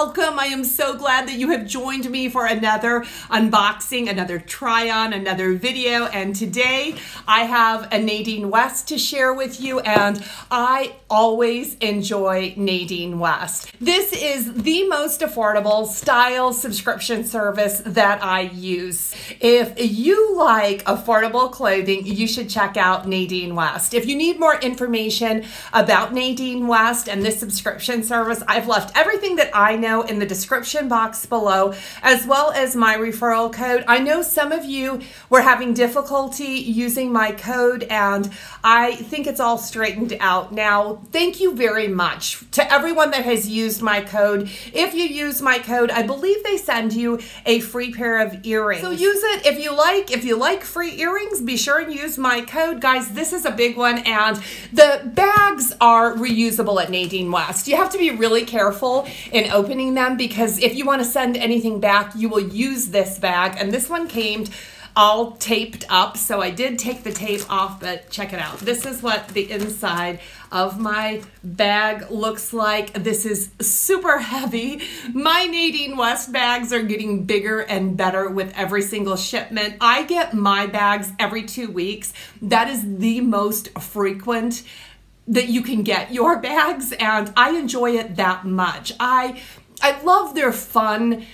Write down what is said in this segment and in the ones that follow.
welcome. I am so glad that you have joined me for another unboxing, another try on, another video. And today I have a Nadine West to share with you, and I always enjoy Nadine West. This is the most affordable style subscription service that I use. If you like affordable clothing, you should check out Nadine West. If you need more information about Nadine West and this subscription service, I've left everything that I know in the description box below, as well as my referral code. I know some of you were having difficulty using my code, and I think it's all straightened out now. Thank you very much to everyone that has used my code. If you use my code, I believe they send you a free pair of earrings. So use it if you like. If you like free earrings, be sure and use my code. Guys, this is a big one, and the bags are reusable at Nadine West. You have to be really careful in opening them, because if you want to send anything back, you will use this bag. And this one came all taped up, so I did take the tape off, but check it out. This is what the inside of my bag looks like. This is super heavy. My Nadine West bags are getting bigger and better with every single shipment. I get my bags every 2 weeks. That is the most frequent that you can get your bags, and I enjoy it that much. I love their fun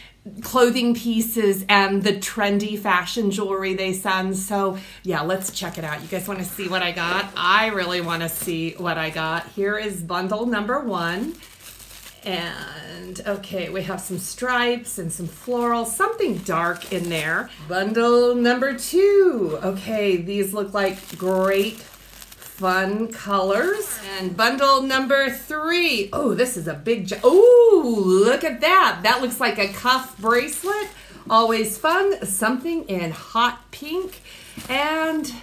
clothing pieces and the trendy fashion jewelry they send. So yeah, let's check it out. You guys want to see what I got? I really want to see what I got. Here is bundle number one. And okay, we have some stripes and some floral, something dark in there. Bundle number two. Okay, these look like great fun colors. And bundle number three. Oh, this is a big, oh, look at that. That looks like a cuff bracelet. Always fun. Something in hot pink. And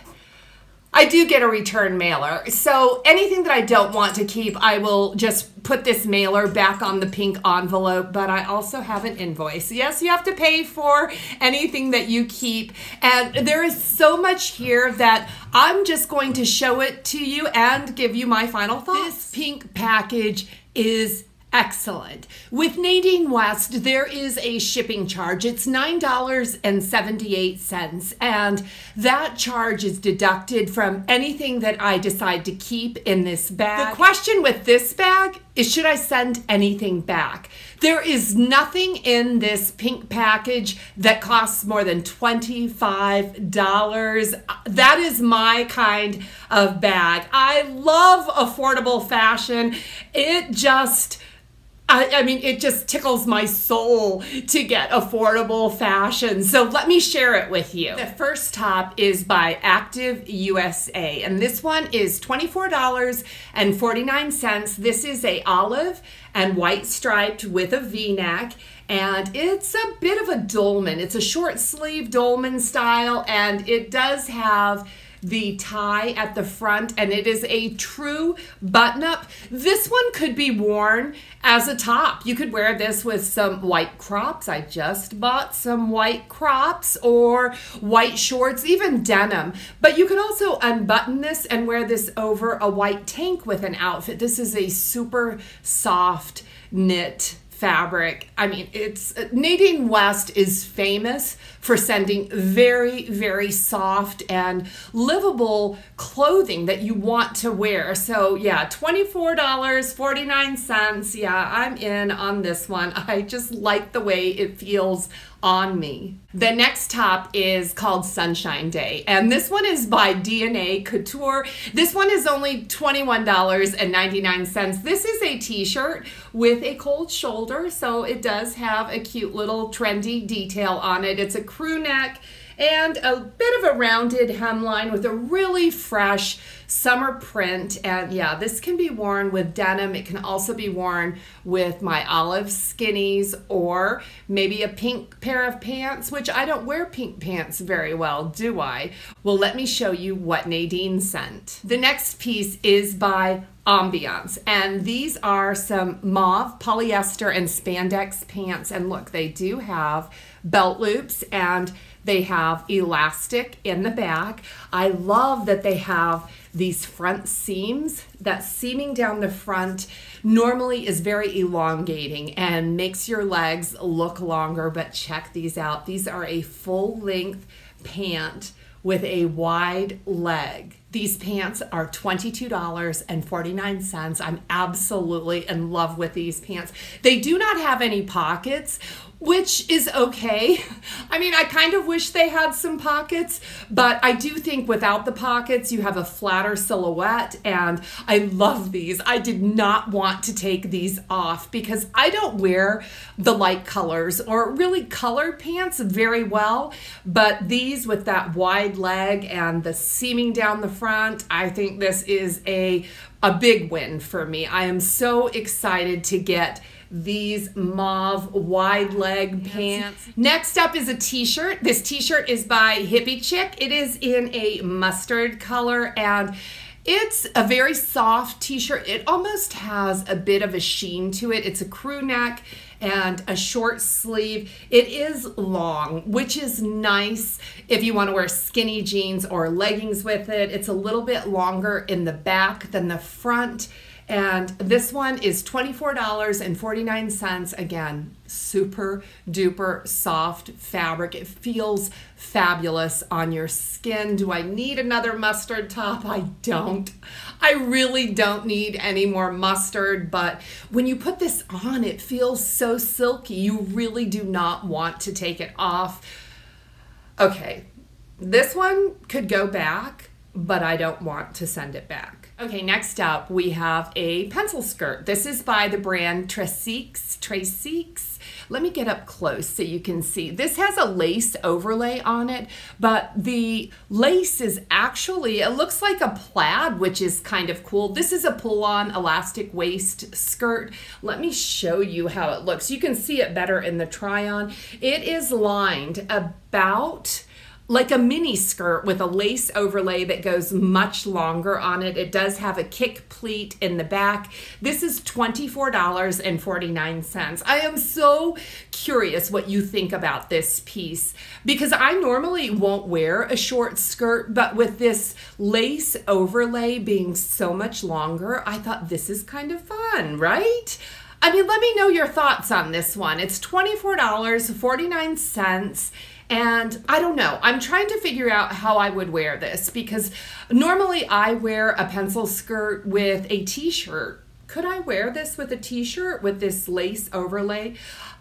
I do get a return mailer. So anything that I don't want to keep, I will just put this mailer back on the pink envelope, but I also have an invoice. Yes, you have to pay for anything that you keep. And there is so much here that I'm just going to show it to you and give you my final thoughts. This pink package is excellent. With Nadine West, there is a shipping charge. It's $9.78, and that charge is deducted from anything that I decide to keep in this bag. The question with this bag is, should I send anything back? There is nothing in this pink package that costs more than $25. That is my kind of bag. I love affordable fashion. I mean, it just tickles my soul to get affordable fashion. So let me share it with you. The first top is by Active USA, and this one is $24.49. This is a olive and white striped with a V-neck, and it's a bit of a dolman. It's a short sleeve dolman style, and it does have the tie at the front, and it is a true button-up. This one could be worn as a top. You could wear this with some white crops. I just bought some white crops, or white shorts, even denim. But you could also unbutton this and wear this over a white tank with an outfit. This is a super soft knit fabric. I mean, Nadine West is famous for sending very, very soft and livable clothing that you want to wear. So yeah, $24.49. Yeah, I'm in on this one. I just like the way it feels on me. The next top is called Sunshine Day, and this one is by DNA Couture. This one is only $21.99. This is a t-shirt with a cold shoulder, so it does have a cute little trendy detail on it. It's a crew neck and a bit of a rounded hemline with a really fresh summer print. And yeah, this can be worn with denim. It can also be worn with my olive skinnies, or maybe a pink pair of pants, which I don't wear pink pants very well, do I? Well, let me show you what Nadine sent. The next piece is by Ambiance, and these are some mauve polyester and spandex pants, and look, they do have belt loops, and they have elastic in the back. I love that they have these front seams. That seaming down the front normally is very elongating and makes your legs look longer, but check these out. These are a full-length pant with a wide leg. These pants are $22.49. I'm absolutely in love with these pants. They do not have any pockets, which is okay. I mean, I kind of wish they had some pockets, but I do think without the pockets, you have a flatter silhouette, and I love these. I did not want to take these off because I don't wear the light colors or really colored pants very well, but these with that wide leg and the seaming down the front, I think this is a big win for me. I am so excited to get these mauve wide leg pants. Next up is a t-shirt. This t-shirt is by Hippie Chic. It is in a mustard color, and it's a very soft t-shirt. It almost has a bit of a sheen to it. It's a crew neck and a short sleeve. It is long, which is nice if you want to wear skinny jeans or leggings with it. It's a little bit longer in the back than the front. And this one is $24.49. Again, super duper soft fabric. It feels fabulous on your skin. Do I need another mustard top? I don't. I really don't need any more mustard, but when you put this on, it feels so silky. You really do not want to take it off. Okay, this one could go back, but I don't want to send it back. Okay, next up we have a pencil skirt. This is by the brand Tresics. Let me get up close so you can see. This has a lace overlay on it, but the lace is actually, it looks like a plaid, which is kind of cool. This is a pull-on elastic waist skirt. Let me show you how it looks. You can see it better in the try-on. It is lined about like a mini skirt with a lace overlay that goes much longer on it. It does have a kick pleat in the back. This is $24.49. I am so curious what you think about this piece because I normally won't wear a short skirt, but with this lace overlay being so much longer, I thought this is kind of fun, right? I mean, let me know your thoughts on this one. It's $24.49. And I don't know, I'm trying to figure out how I would wear this because normally I wear a pencil skirt with a t-shirt. Could I wear this with a t-shirt with this lace overlay?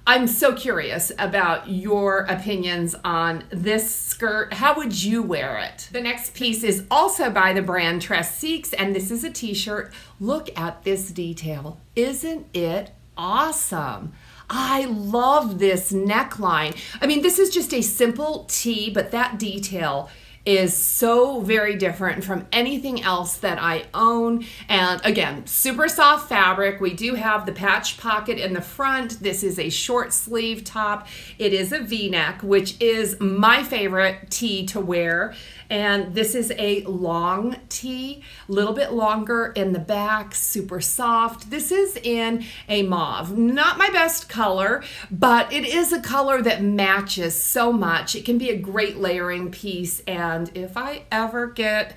I'm so curious about your opinions on this skirt. How would you wear it? The next piece is also by the brand Tresics, and this is a t-shirt. Look at this detail. Isn't it awesome? I love this neckline. I mean, this is just a simple tee, but that detail is so very different from anything else that I own. And again, super soft fabric. We do have the patch pocket in the front. This is a short sleeve top. It is a V-neck, which is my favorite tee to wear. And this is a long tee, a little bit longer in the back, super soft. This is in a mauve. Not my best color, but it is a color that matches so much. It can be a great layering piece, and if I ever get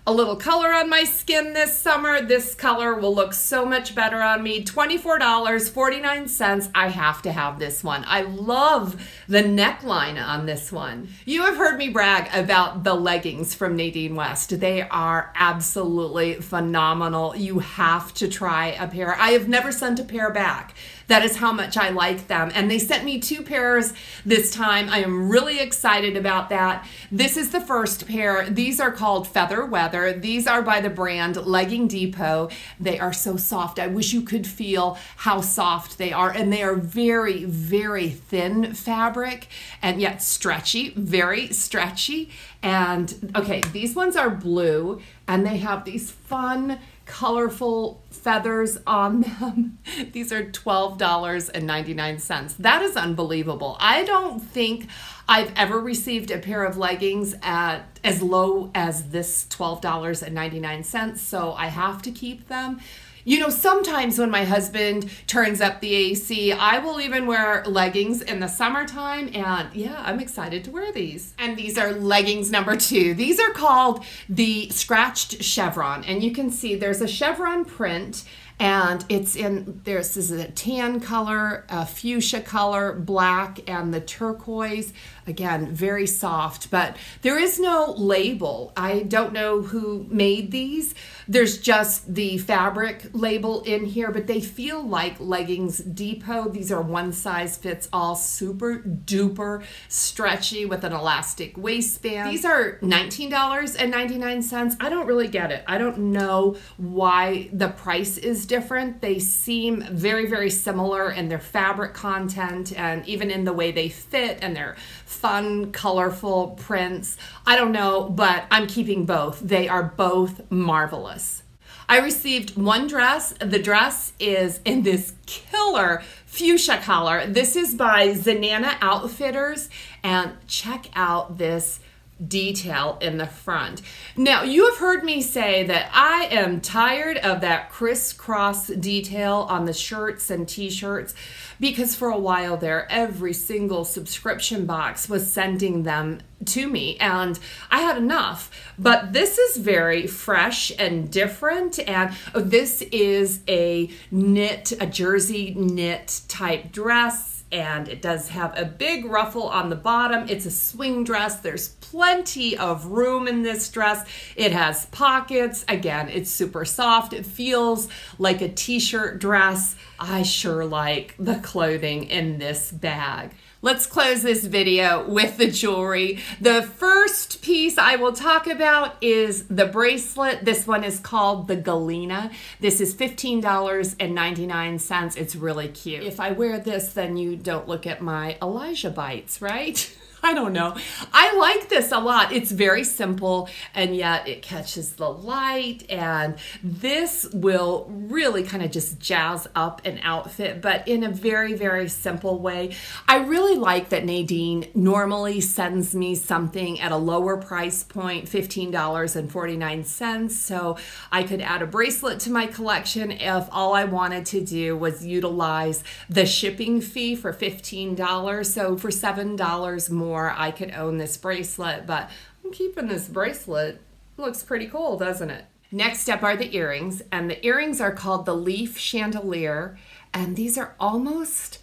a little color on my skin this summer, this color will look so much better on me. $24.49. I have to have this one. I love the neckline on this one. You have heard me brag about the leggings from Nadine West. They are absolutely phenomenal. You have to try a pair. I have never sent a pair back. That is how much I like them. And they sent me 2 pairs this time. I am really excited about that. This is the first pair. These are called Feather Weather. These are by the brand Legging Depot. They are so soft. I wish you could feel how soft they are. And they are very, very thin fabric and yet stretchy, very stretchy. And okay, these ones are blue and they have these fun, colorful feathers on them. These are $12.99. That is unbelievable. I don't think I've ever received a pair of leggings at as low as this $12.99, so I have to keep them. You know, sometimes when my husband turns up the AC, I will even wear leggings in the summertime, and yeah, I'm excited to wear these. And these are leggings number 2. These are called the Scratched Chevron, and you can see there's a chevron print, and it's in, this is a tan color, a fuchsia color, black, and the turquoise. Again, very soft, but there is no label. I don't know who made these. There's just the fabric label in here, but they feel like Leggings Depot. These are one size fits all, super duper stretchy with an elastic waistband. These are $19.99. I don't really get it. I don't know why the price is different. They seem very, very similar in their fabric content and even in the way they fit and their fun, colorful prints. I don't know, but I'm keeping both. They are both marvelous. I received one dress. The dress is in this killer fuchsia color. This is by Zenana Outfitters, and check out this detail in the front. Now, you have heard me say that I am tired of that crisscross detail on the shirts and t-shirts, because for a while there, every single subscription box was sending them to me, and I had enough. But this is very fresh and different, and this is a knit, a jersey knit type dress, and it does have a big ruffle on the bottom. It's a swing dress. There's plenty of room in this dress. It has pockets. Again, it's super soft. It feels like a t-shirt dress. I sure like the clothing in this bag. Let's close this video with the jewelry. The first piece I will talk about is the bracelet. This one is called the Galina. This is $15.99. It's really cute. If I wear this, then you don't look at my Elijah bites, right? I don't know. I like this a lot. It's very simple, and yet it catches the light, and this will really kind of just jazz up an outfit, but in a very, very simple way. I really like that Nadine normally sends me something at a lower price point, $15.49, so I could add a bracelet to my collection if all I wanted to do was utilize the shipping fee for $15. So for $7 more, I could own this bracelet, but I'm keeping this bracelet. It looks pretty cool, doesn't it? Next up are the earrings, and the earrings are called the Leaf Chandelier, and these are almost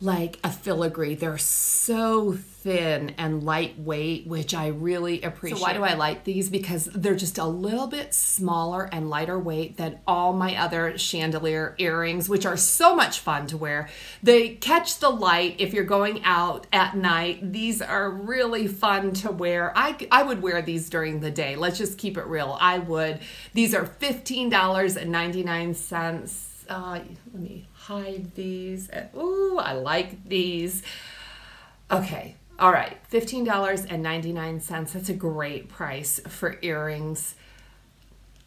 like a filigree. They're so thin and lightweight, which I really appreciate. So why do I like these? Because they're just a little bit smaller and lighter weight than all my other chandelier earrings, which are so much fun to wear. They catch the light if you're going out at night. These are really fun to wear. I would wear these during the day. Let's just keep it real. I would. These are $15.99. Let me hide these. Ooh, I like these. Okay, all right, $15.99. That's a great price for earrings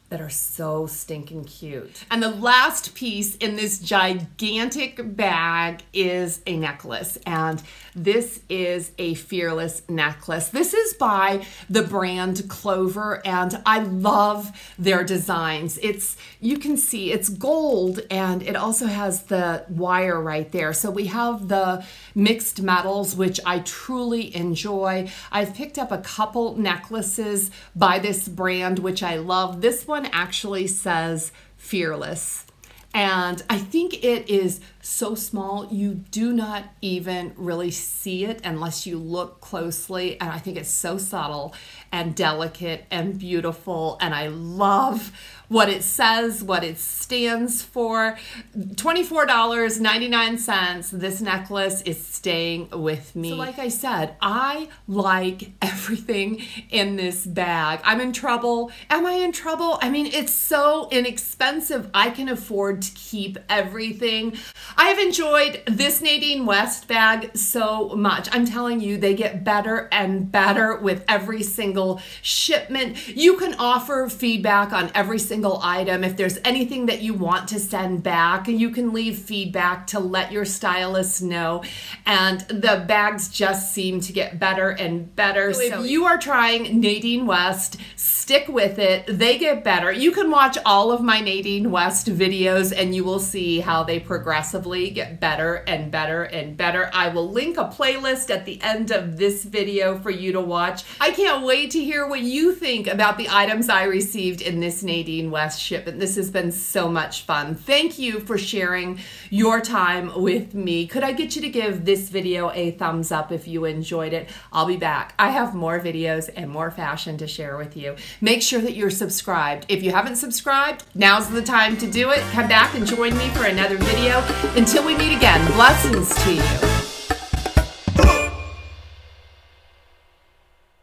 that are so stinking cute. And the last piece in this gigantic bag is a necklace, and this is a Fearless necklace. This is by the brand Clover, and I love their designs. You can see it's gold, and it also has the wire right there. So we have the mixed metals, which I truly enjoy. I've picked up a couple necklaces by this brand, which I love. This one actually says Fearless, and I think it is so small you do not even really see it unless you look closely, and I think it's so subtle and delicate and beautiful, and I love what it says, what it stands for. $24.99. This necklace is staying with me. So like I said, I like everything in this bag. I'm in trouble. Am I in trouble? I mean, it's so inexpensive. I can afford to keep everything. I've enjoyed this Nadine West bag so much. I'm telling you, they get better and better with every single shipment. You can offer feedback on every single single item. If there's anything that you want to send back, you can leave feedback to let your stylist know. And the bags just seem to get better and better. So if you are trying Nadine West, stick with it. They get better. You can watch all of my Nadine West videos and you will see how they progressively get better and better and better. I will link a playlist at the end of this video for you to watch. I can't wait to hear what you think about the items I received in this Nadine West shipment. This has been so much fun. Thank you for sharing your time with me. Could I get you to give this video a thumbs up if you enjoyed it? I'll be back. I have more videos and more fashion to share with you. Make sure that you're subscribed. If you haven't subscribed, now's the time to do it. Come back and join me for another video. Until we meet again, blessings to you.